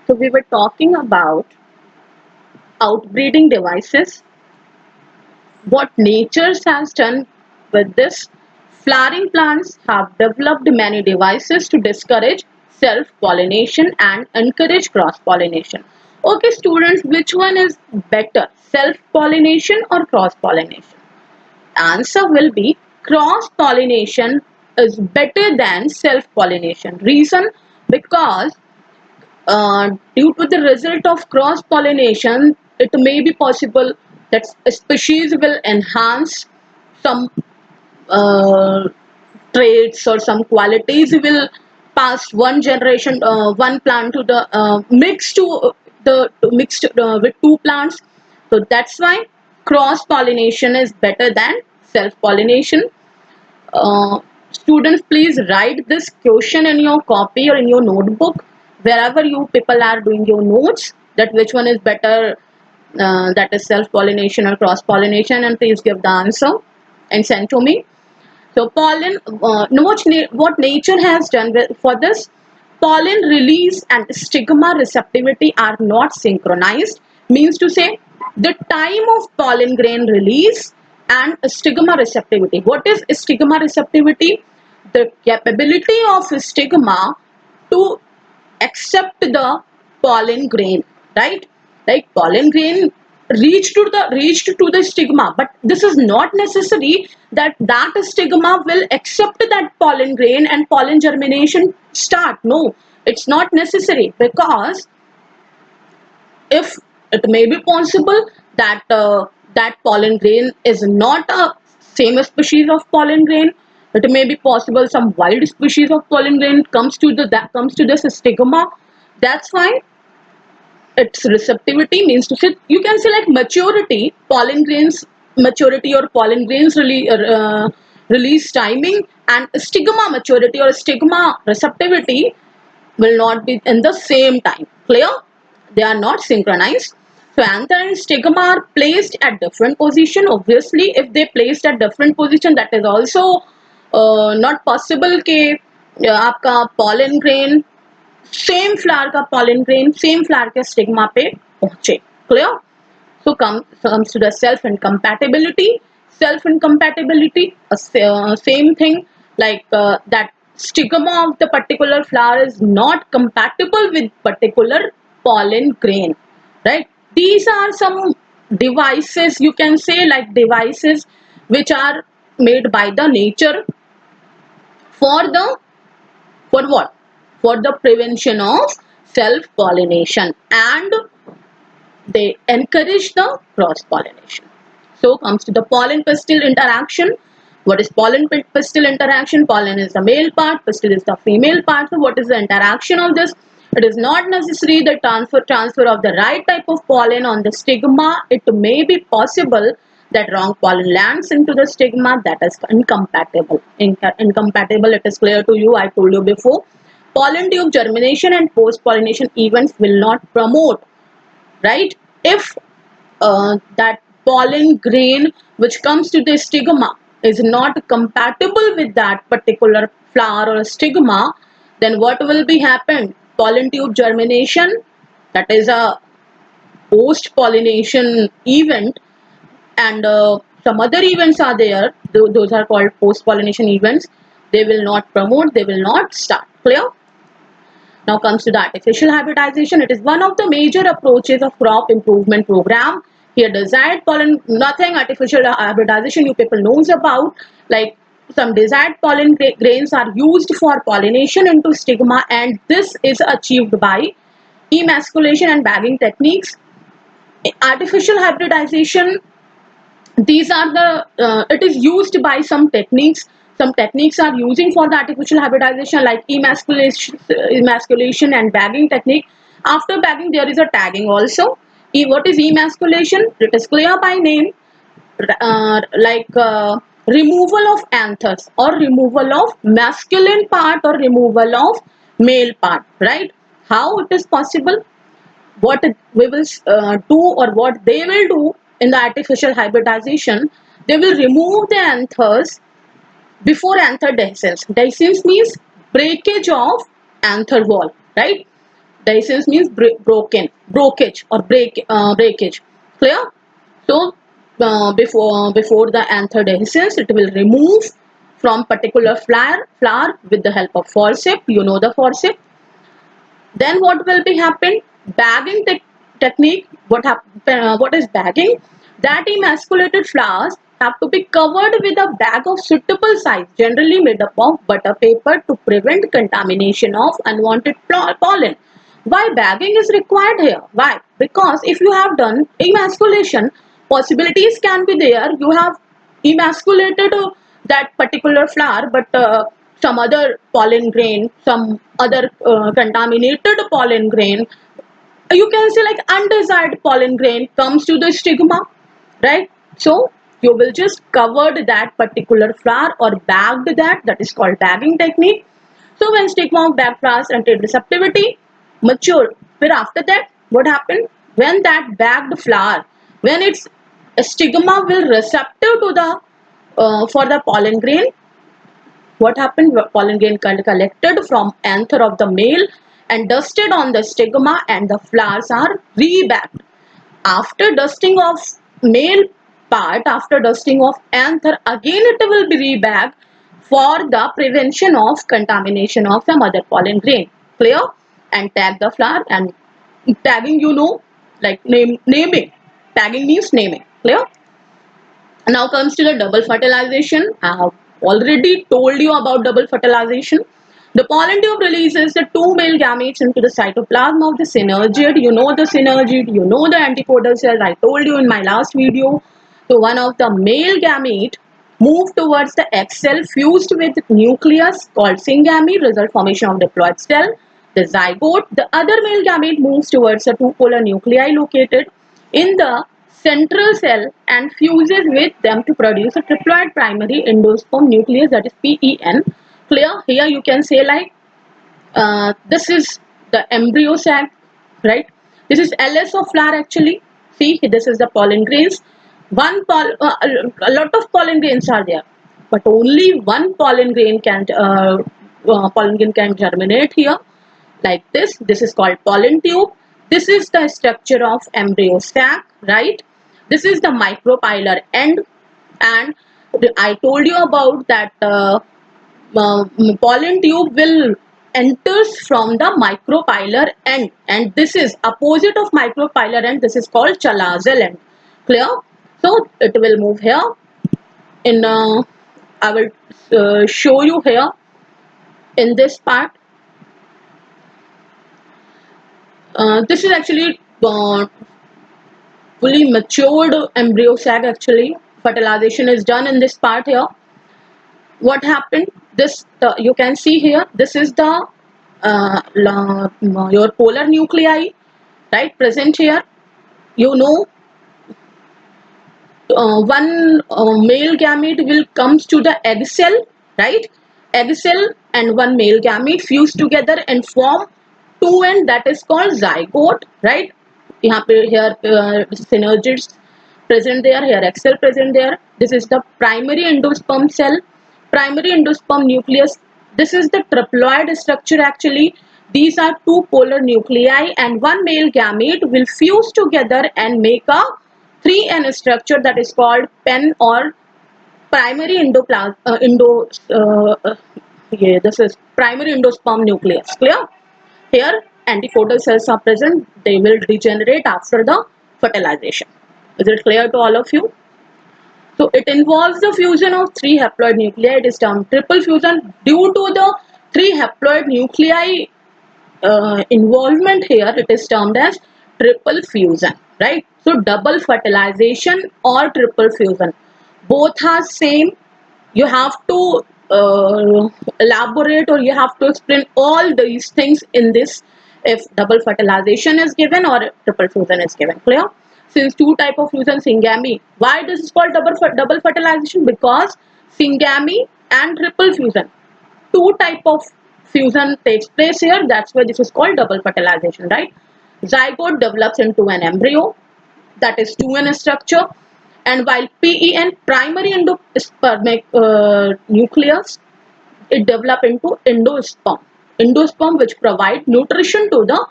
So we were talking about outbreeding devices, what nature has done with this. Flowering plants have developed many devices to discourage self-pollination and encourage cross-pollination. Okay, students, which one is better, self-pollination or cross-pollination? Answer will be cross-pollination is better than self-pollination. Reason? Because due to the result of cross pollination, it may be possible that a species will enhance some uh, traits or some qualities will pass one generation, one plant to the mixed to the mixed with two plants. So that's why cross pollination is better than self pollination. Students, please write this question in your copy or in your notebook, wherever you people are doing your notes, that which one is better, that is self pollination or cross pollination, and please give the answer and send to me. So pollen, what nature has done for this, pollen release and stigma receptivity are not synchronized. Means to say, the time of pollen grain release and stigma receptivity. What is stigma receptivity? The capability of stigma to accept the pollen grain, right? Like pollen grain reached to the stigma, but this is not necessary that that stigma will accept that pollen grain and pollen germination start. No, it's not necessary, because if it may be possible that that pollen grain is not a same species of pollen grain, it may be possible some wild species of pollen grain comes to the that comes to this stigma. That's why its receptivity, means to say, you can say like maturity, pollen grains maturity or pollen grains release timing, and stigma maturity or stigma receptivity will not be in the same time. Clear? They are not synchronized. So anther and stigma are placed at different position. Obviously, if they placed at different position, that is also not possible कि आपका pollen grain same flower का pollen grain same flower के stigma पे पहुंचे. Clear? So comes to the self incompatibility. Self incompatibility, same thing, like that stigma of the particular flower is not compatible with particular pollen grain, right? These are some devices, you can say, like devices which are made by the nature for the, for what? For the prevention of self pollination, and they encourage the cross pollination. So comes to the pollen pistil interaction. What is pollen pistil interaction? Pollen is the male part, pistil is the female part. So what is the interaction of this? It is not necessary the transfer of the right type of pollen on the stigma. It may be possible that wrong pollen lands into the stigma. That is incompatible. Incompatible, it is clear to you, I told you before. Pollen tube germination and post pollination events will not promote, right? If that pollen grain which comes to the stigma is not compatible with that particular flower or stigma, then what will be happen? Pollen tube germination, that is a post pollination event, and some other events are there. Those are called post pollination events. They will not promote, they will not start. Clear? Now comes to the artificial hybridization. It is one of the major approaches of crop improvement program. Here desired pollen, nothing artificial hybridization you people knows about, like some desired pollen grains are used for pollination into stigma, and this is achieved by emasculation and bagging techniques. Artificial hybridization, these are the it is used by some techniques are using for the artificial hybridization, like emasculation and bagging technique. After bagging there is a tagging also. What is emasculation? It is clear by name, removal of anthers or removal of masculine part or removal of male part, right? How it is possible? What we will do, or what they will do in the artificial hybridization, they will remove the anthers before anther dehiscence. Dehiscence means breakage of anther wall, right? Dehiscence means brokerage or breakage. Clear? So before the anther dehiscence, it will remove from particular flower with the help of forceps. You know the forceps. Then what will be happen? Bagging technique. What is bagging? That emasculated flowers have to be covered with a bag of suitable size, generally made up of butter paper, to prevent contamination of unwanted pollen. Why bagging is required here? Why? Because if you have done emasculation, possibilities can be there. You have emasculated that particular flower, but some other pollen grain, some other contaminated pollen grain, you can say like undesired pollen grain comes to the stigma, right? So you will just covered that particular flower or bagged that is called bagging technique. So when stigma of bag flowers entered receptivity, mature. But after that, what happened? When that bagged flower, when its stigma will receptive to the for the pollen grain, what happened? Pollen grain collected from anther of the male and dusted on the stigma, and the flowers are rebagged. After dusting of male part, after dusting of anther, again it will be rebagged for the prevention of contamination of some other pollen grain. Clear? And tag the flower, and tagging, you know, like naming. Tagging means naming. Clear? Now comes to the double fertilization. I have already told you about double fertilization. The pollen tube releases the two male gametes into the cytoplasm of the synergid. You know the synergid, you know the antipodal cells. I told you in my last video. So one of the male gamete move towards the egg cell fused with nucleus called syngamy, result formation of diploid cell. The zygote, the other male gamete moves towards the two polar nuclei located in the central cell and fuses with them to produce a triploid primary endosperm nucleus, that is PEN. Clear? Here you can say like this is the embryo sac, right? This is LS of flower actually. See, this is the pollen grains. A lot of pollen grains are there, but only one pollen grain can germinate here, like this. This is called pollen tube. This is the structure of embryo sac, right? This is the micropylar end, and I told you about that pollen tube will enters from the micropylar end, and this is opposite of micropylar end. This is called chalazal end. Clear? So it will move here. In I will show you here in this part. This is actually fully matured embryo sac. Actually, fertilization is done in this part here. What happened? This you can see here. This is the your polar nuclei, right? Present here. You know, one male gamete will comes to the egg cell, right? Egg cell and one male gamete fuse together and form two end, that is called zygote, right? Here synergids present there, here egg cell present there. This is the primary endosperm cell, primary endosperm nucleus. This is the triploid structure actually. These are two polar nuclei and one male gamete will fuse together and make a 3N structure, that is called pen or primary yeah, this is primary endosperm nucleus. Clear? Here antipodal cells are present. They will degenerate after the fertilization. Is it clear to all of you? So it involves the fusion of three haploid nuclei. It is termed triple fusion. Due to the three haploid nuclei involvement here, it is termed as triple fusion, right? So double fertilization or triple fusion, both are same. You have to elaborate, or you have to explain all these things in this, if double fertilization is given or triple fusion is given. Clear? Since two type of fusion, syngamy. Why this is called double fertilization? Because syngamy and triple fusion, two type of fusion takes place here. That's why this is called double fertilization, right? Zygote develops into an embryo, that is 2N structure, and while PEN, primary endospermic nucleus, it develop into endosperm which provide nutrition to the